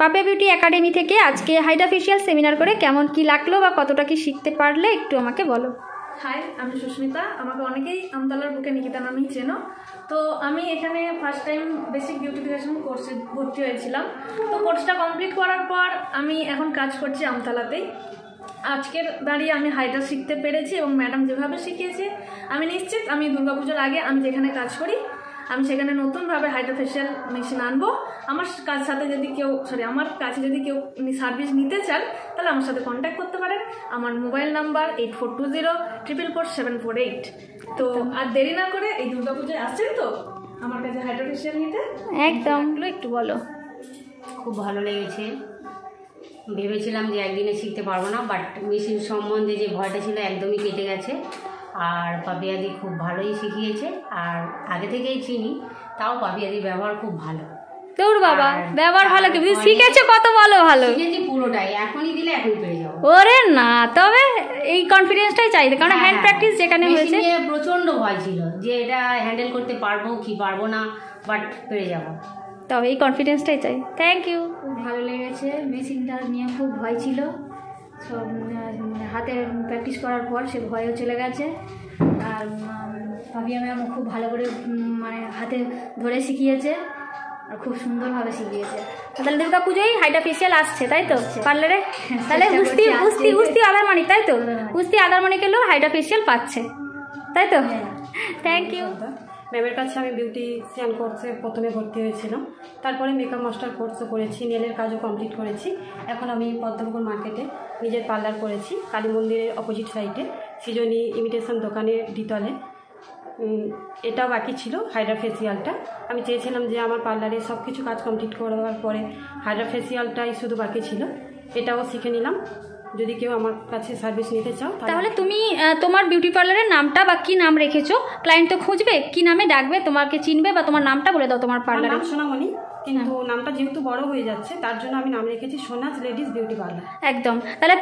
Papiya beauty academy থেকে আজকে Hydra facial seminar করে কেমন কি লাগলো বা কতটা কি শিখতে পারলে একটু আমাকে বলো। হাই, আমি সুস্মিতা। আমাকে অনেকেই আমতলার বুকে নিকিতা নামেই চেনো। তো আমি এখানে ফার্স্ট টাইম বেসিক বিউটিফিকেশন কোর্সে ভর্তি হয়েছিলাম। তো কোর্সটা কমপ্লিট করার পর আমি এখন কাজ করছি আমতলাতেই। আজকের দাঁড়িয়ে আমি হাইড্রা শিখতে পেরেছি এবং ম্যাডাম যেভাবে শিখিয়েছে আমি নিশ্চিত আমি দুর্গাপুজোর আগে আমি যেখানে কাজ করি আমি সেখানে নতুনভাবে হাইড্রা ফেশিয়াল মেশিন আনবো। আমার সাথে যদি আমার কাছে যদি কেউ সার্ভিস নিতে চান তাহলে আমার সাথে কন্ট্যাক্ট করতে পারেন। আমার মোবাইল নাম্বার 8420444748। তো আর দেরি না করে এই দুর্গাপুজোয় আসছেন তো আমার কাছে হাইড্রা ফেশিয়াল নিতে একদম একটু বলো। খুব ভালো লেগেছে। ভেবেছিলাম যে একদিনে শিখতে পারবো না, বাট মেশিন সম্বন্ধে যে ভয়টা ছিল একদমই কেটে গেছে। আর পাপিয়াদি খুব ভালোই শিখিয়েছে, আর আগে থেকেই চিনি, তাও পাপিয়াদি ব্যবহার খুব ভালো। তোর বাবা ব্যবহার ভালো, কি শিখেছে কত বলো, ভালো শিখেছি পুরোটাই। এখনই দিলে এখন পেয়ে যাবো। ওরে না, তবে এই কনফিডেন্সটাই চাইতে, কারণ হ্যান্ড প্র্যাকটিস যেখানে হয়েছে প্রচন্ড ভয় ছিল যে এটা হ্যান্ডেল করতে পারবো কি পারবো না, বাট পেরে যাবো। তবে এই কনফিডেন্সটাই চাই। Thank you. খুব ভালো লেগেছে। মেশিনটা নিয়ে খুব ভয় ছিল, সব হাতে প্র্যাকটিস করার পর সে ভয়ও চলে গেছে। আর পাপিয়া ম্যামও খুব ভালো করে হাতে ধরে শিখিয়েছে আর খুব সুন্দরভাবে শিখিয়েছে। তাহলে দুর্গা পুজোয় হাইড্রা ফেশিয়াল আসছে তাই তো পার্লারে? তাহলে উস্তি আদারমণি তাই তো? উস্তি আদারমণিকে লোক হাইড্রা ফেশিয়াল পাচ্ছে তাই তো? Thank you. ম্যামের কাছে আমি বিউটিশিয়ান কোর্সে প্রথমে ভর্তি হয়েছিলাম, তারপরে মেকআপ মাস্টার কোর্সও করেছি, নেলের কাজও কমপ্লিট করেছি। এখন আমি পদ্মপুকুর মার্কেটে নিজের পার্লার করেছি, কালী মন্দিরের অপোজিট সাইডে সৃজনী ইমিটেশন দোকানের দ্বিতলে। এটাও বাকি ছিল হাইড্রা ফেসিয়ালটা। আমি চেয়েছিলাম যে আমার পার্লারে সব কিছু কাজ কমপ্লিট করার পরে হাইড্রা ফেসিয়ালটাই শুধু বাকি ছিল, এটাও শিখে নিলাম। যদি কেউ আমার কাছে সার্ভিস নিতে চাও তাহলে তুমি তোমার বিউটি পার্লারের নামটা বা কি নাম রেখেছো, ক্লায়েন্ট তো খুঁজবে, কি নামে ডাকবে, তোমাকে চিনবে, বা তোমার নামটা বলে দাও তোমার পার্লারের নাম সোনামণি, কিন্তু নামটা যেহেতু বড় হয়ে যাচ্ছে তার জন্য আমি নাম রেখেছি সোনাজ লেডিস বিউটি পার্লার। একদম। তাহলে